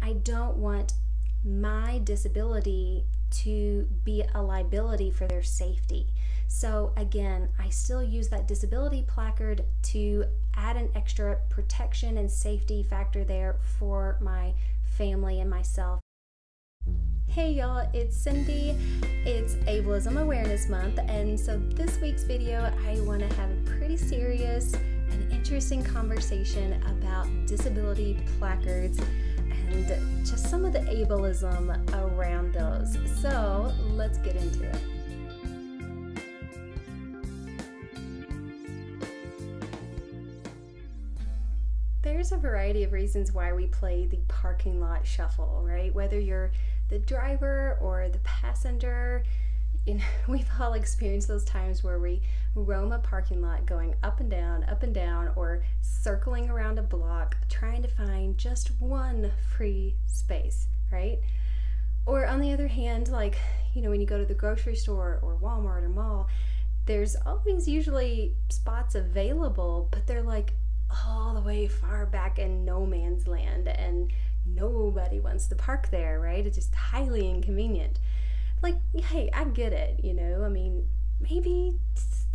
I don't want my disability to be a liability for their safety. So again, I still use that disability placard to add an extra protection and safety factor there for my family and myself. Hey y'all, it's Cindy. It's Ableism Awareness Month, and so this week's video I want to have a pretty serious and interesting conversation about disability placards and just some of the ableism around those. So let's get into it. There's a variety of reasons why we play the parking lot shuffle, right? Whether you're the driver or the passenger, we've all experienced those times where we roam a parking lot going up and down, or circling around a block trying to find just one free space, right? Or on the other hand, like, when you go to the grocery store or Walmart or mall, there's always usually spots available, but they're like all the way far back in no man's land and nobody wants to park there, right? It's just highly inconvenient. Like, hey, I get it, I mean, maybe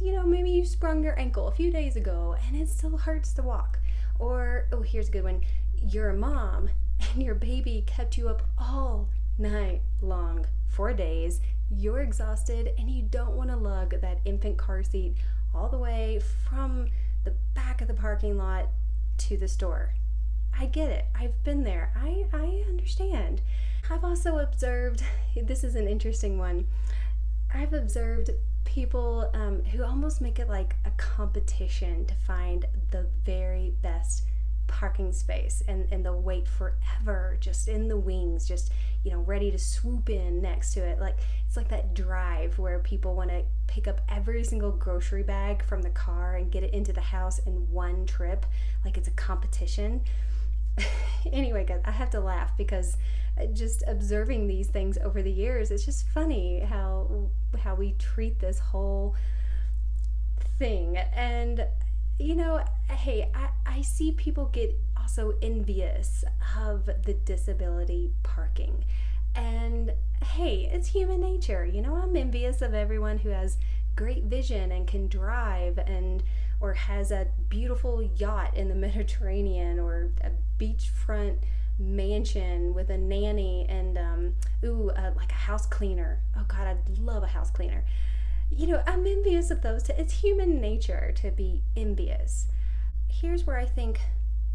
you sprung your ankle a few days ago and it still hurts to walk. Or, oh, here's a good one. You're a mom and your baby kept you up all night long, 4 days. You're exhausted and you don't want to lug that infant car seat all the way from the back of the parking lot to the store. I get it. I've been there. I understand. I've also observed, this is an interesting one, I've observed people who almost make it like a competition to find the very best parking space, and they'll wait forever just in the wings, just ready to swoop in next to it. Like, it's like that drive where people want to pick up every single grocery bag from the car and get it into the house in one trip, like it's a competition. Anyway, guys, I have to laugh because just observing these things over the years, it's just funny how we treat this whole thing. And hey, I see people get also envious of the disability parking. And hey, it's human nature. I'm envious of everyone who has great vision and can drive or has a beautiful yacht in the Mediterranean, or a beachfront mansion with a nanny and like a house cleaner. Oh God, I'd love a house cleaner. I'm envious of those. It's human nature to be envious. Here's where I think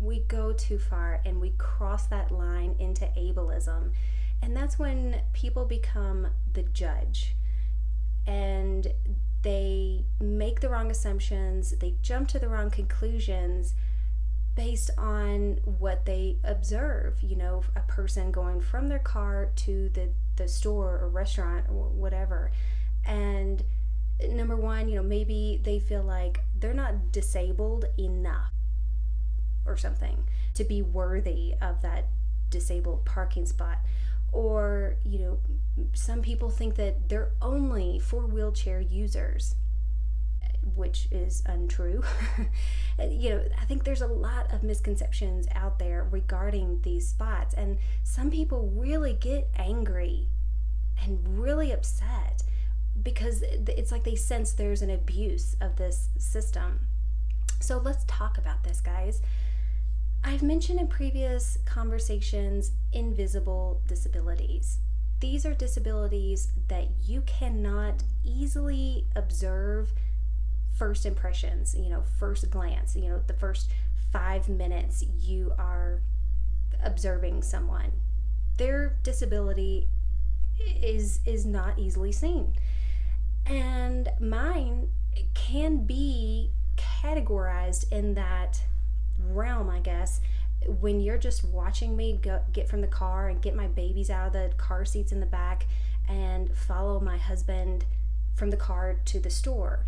we go too far and we cross that line into ableism. And that's when people become the judge and they make the wrong assumptions, they jump to the wrong conclusions based on what they observe. A person going from their car to the store or restaurant or whatever. And number one, maybe they feel like they're not disabled enough or something to be worthy of that disabled parking spot. Or, some people think that they're only for wheelchair users, which is untrue. I think there's a lot of misconceptions out there regarding these spots, and some people really get angry and really upset because it's like they sense there's an abuse of this system. So let's talk about this, guys. I've mentioned in previous conversations invisible disabilities. These are disabilities that you cannot easily observe first impressions, first glance, the first 5 minutes you are observing someone. Their disability is not easily seen. And mine can be categorized in that realm, I guess, when you're just watching me get from the car and get my babies out of the car seats in the back and follow my husband from the car to the store.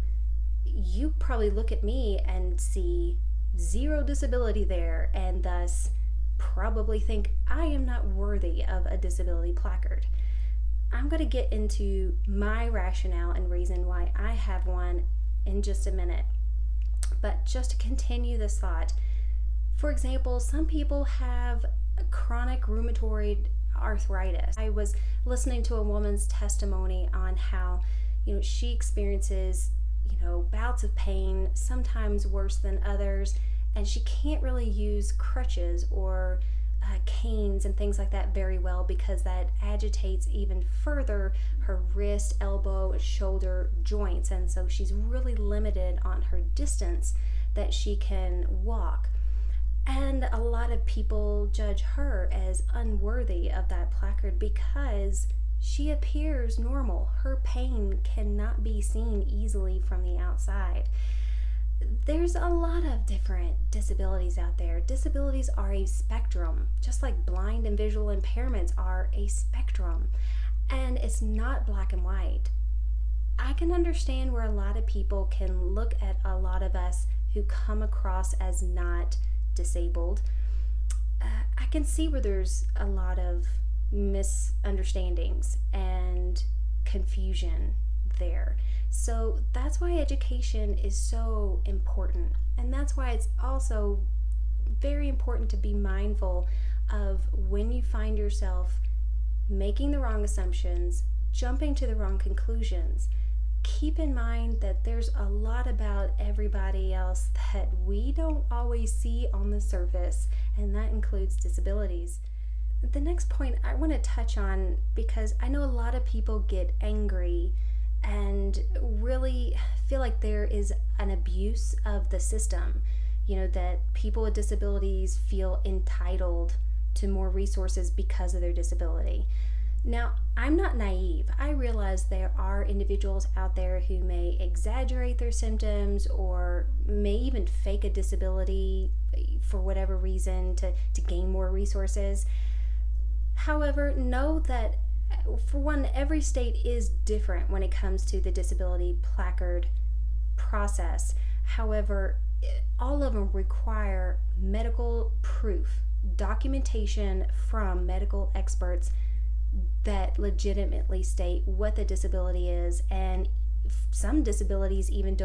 You probably look at me and see zero disability there, and thus probably think I am not worthy of a disability placard. I'm going to get into my rationale and reason why I have one in just a minute. But just to continue this thought, for example, some people have chronic rheumatoid arthritis. I was listening to a woman's testimony on how, she experiences, bouts of pain, sometimes worse than others, and she can't really use crutches or canes and things like that very well because that agitates even further her wrist, elbow, and shoulder joints, and so she's really limited on her distance that she can walk. And a lot of people judge her as unworthy of that placard because she appears normal. Her pain cannot be seen easily from the outside. There's a lot of different disabilities out there. Disabilities are a spectrum, just like blind and visual impairments are a spectrum. And it's not black and white. I can understand where a lot of people can look at a lot of us who come across as not disabled. I can see where there's a lot of misunderstandings and confusion there. So that's why education is so important, and that's why it's also very important to be mindful of when you find yourself making the wrong assumptions, jumping to the wrong conclusions. Keep in mind that there's a lot about everybody else that we don't always see on the surface, and that includes disabilities. The next point I want to touch on, because I know a lot of people get angry and really feel like there is an abuse of the system, that people with disabilities feel entitled to more resources because of their disability. Now, I'm not naive. I realize there are individuals out there who may exaggerate their symptoms or may even fake a disability for whatever reason to gain more resources. However, know that, for one, every state is different when it comes to the disability placard process. However, all of them require medical proof, documentation from medical experts that legitimately state what the disability is, and some disabilities even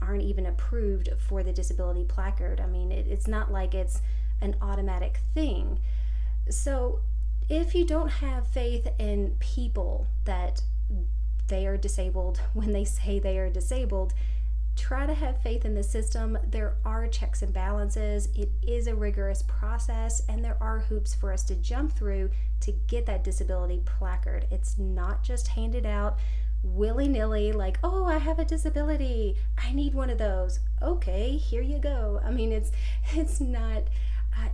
aren't even approved for the disability placard. I mean, it's not like it's an automatic thing. So if you don't have faith in people that they are disabled when they say they are disabled, try to have faith in the system. There are checks and balances. It is a rigorous process, and there are hoops for us to jump through to get that disability placard. It's not just handed out willy-nilly like, oh, I have a disability, I need one of those. Okay, here you go. I mean, it's not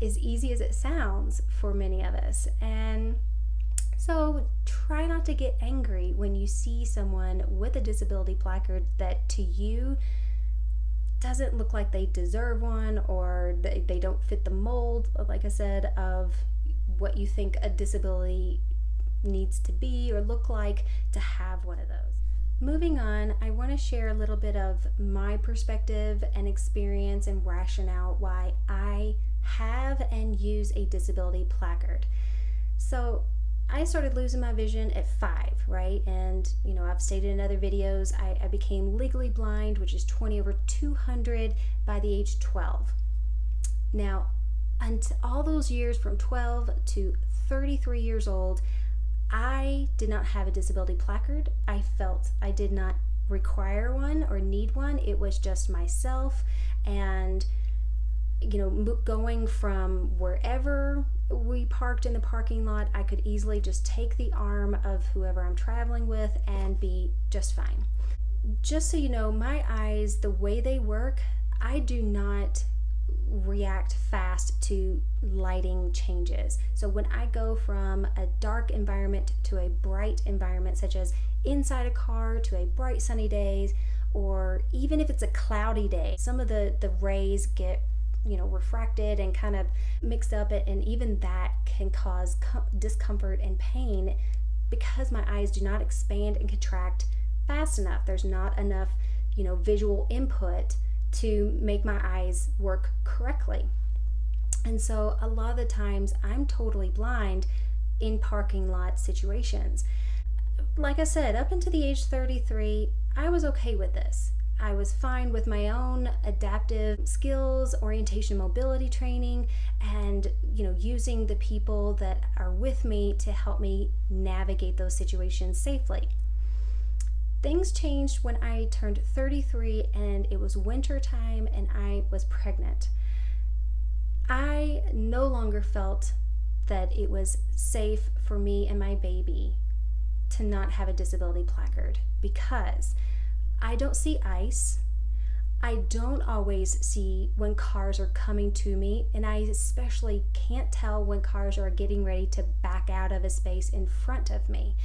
as easy as it sounds for many of us. And so try not to get angry when you see someone with a disability placard that to you doesn't look like they deserve one, or they don't fit the mold, like I said, of what you think a disability needs to be or look like to have one of those. Moving on, I want to share a little bit of my perspective and experience and rationale why I have and use a disability placard. So I started losing my vision at 5, right? And I've stated in other videos, I became legally blind, which is 20/200 by the age 12. Now, until all those years from 12 to 33 years old, I did not have a disability placard. I felt I did not require one or need one. It was just myself, and going from wherever we parked in the parking lot, I could easily just take the arm of whoever I'm traveling with and be just fine. Just so you know, my eyes, the way they work, I do not react fast to lighting changes. So when I go from a dark environment to a bright environment, such as inside a car to a bright sunny day, or even if it's a cloudy day, some of the rays get refracted and kind of mixed up, and even that can cause discomfort and pain because my eyes do not expand and contract fast enough. There's not enough visual input to make my eyes work correctly. And so a lot of the times I'm totally blind in parking lot situations. Like I said, up until the age 33, I was okay with this. I was fine with my own adaptive skills, orientation, mobility training, and using the people that are with me to help me navigate those situations safely. Things changed when I turned 33 and it was winter time and I was pregnant. I no longer felt that it was safe for me and my baby to not have a disability placard, because I don't see ice. I don't always see when cars are coming to me, and I especially can't tell when cars are getting ready to back out of a space in front of me.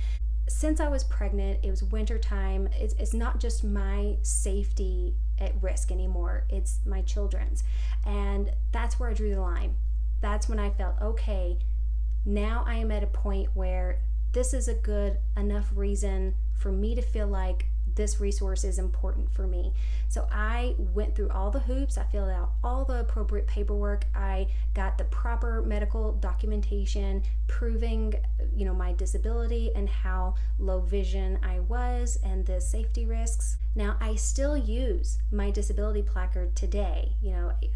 Since I was pregnant, it was winter time. It's not just my safety at risk anymore, it's my children's. And that's where I drew the line. That's when I felt, okay, now I am at a point where this is a good enough reason for me to feel like this resource is important for me. So I went through all the hoops. I filled out all the appropriate paperwork. I got the proper medical documentation proving, my disability and how low vision I was and the safety risks. Now, I still use my disability placard today,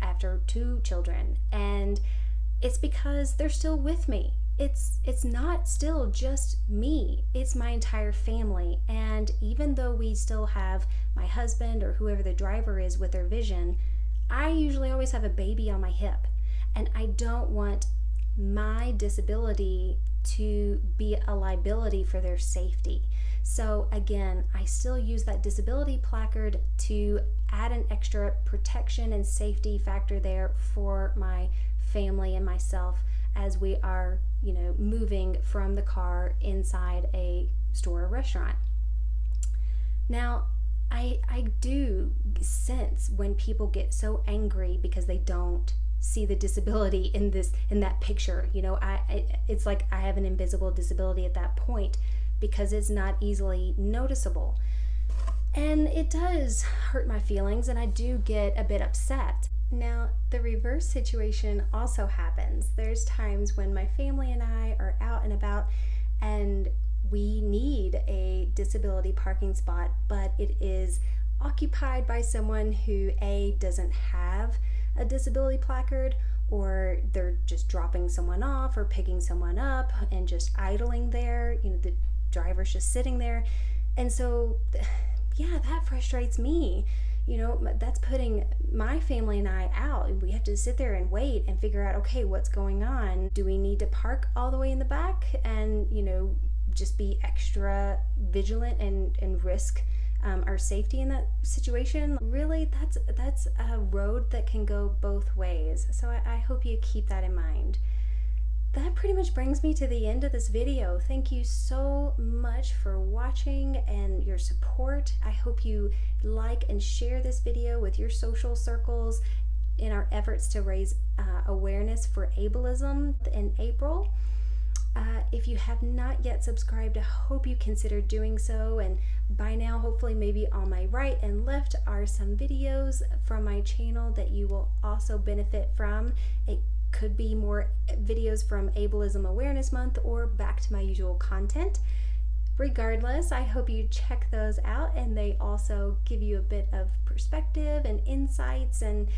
after 2 children, and it's because they're still with me. It's not still just me, it's my entire family. And even though we still have my husband or whoever the driver is with their vision, I usually always have a baby on my hip, and I don't want my disability to be a liability for their safety. So again, I still use that disability placard to add an extra protection and safety factor there for my family and myself as we are, moving from the car inside a store or restaurant. Now, I do sense when people get so angry because they don't see the disability in that picture. It's like I have an invisible disability at that point because it's not easily noticeable. And it does hurt my feelings, and I do get a bit upset. Now, the reverse situation also happens. There's times when my family and I are out and about and we need a disability parking spot, but it is occupied by someone who doesn't have a disability placard, or they're just dropping someone off or picking someone up and just idling there. The driver's just sitting there. And so, yeah, that frustrates me. That's putting my family and I out. We have to sit there and wait and figure out, okay, what's going on? Do we need to park all the way in the back and, just be extra vigilant and risk our safety in that situation? Really, that's a road that can go both ways. So I hope you keep that in mind. That pretty much brings me to the end of this video. Thank you so much for watching and your support. I hope you like and share this video with your social circles in our efforts to raise awareness for ableism in April. If you have not yet subscribed, I hope you consider doing so. And by now, hopefully, maybe on my right and left are some videos from my channel that you will also benefit from. It could be more videos from Ableism Awareness Month or back to my usual content. Regardless, I hope you check those out, and they also give you a bit of perspective and insights and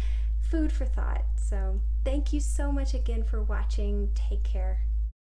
food for thought. So thank you so much again for watching. Take care.